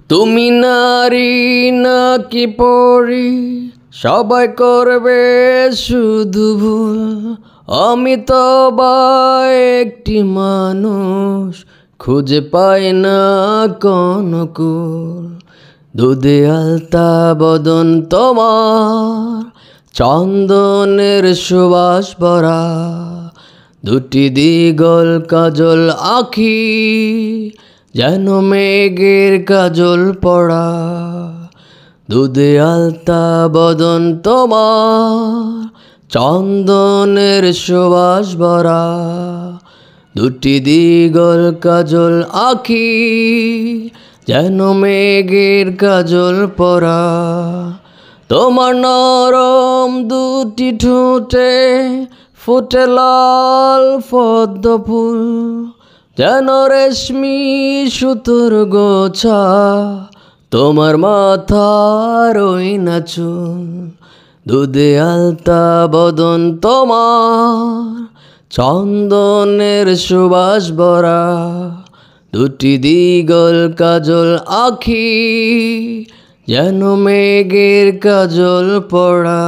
তুমি নারী নাকি পরি সবাই করবে শুধু ভুল। আমি তো বা একটি মানুষ, খুঁজে পাই না কোনো কুল। দুধে আলতা বদন তোমার, চন্দনের সুবাস ভরা। দুটি দিগল কাজল আঁখি, যেন মেঘের কাজল পড়া। দুধে আলতা বদন তোমার, চন্দনের সুবাস ভরা। দুটি দিগল কাজল আঁখি, যেন মেঘের কাজল পড়া। তোমার নরম দুটি ঠোঁটে ফোটে লাল পদ্ম ফুল, যেন রেশমি সুতোর গোছা তোমার মাথার ওই না চুল। দুধে আলতা বদন তোমার, চন্দনের সুবাস ভরা। দুটি দিগল কাজল আঁখি, যেন মেঘের কাজল পড়া।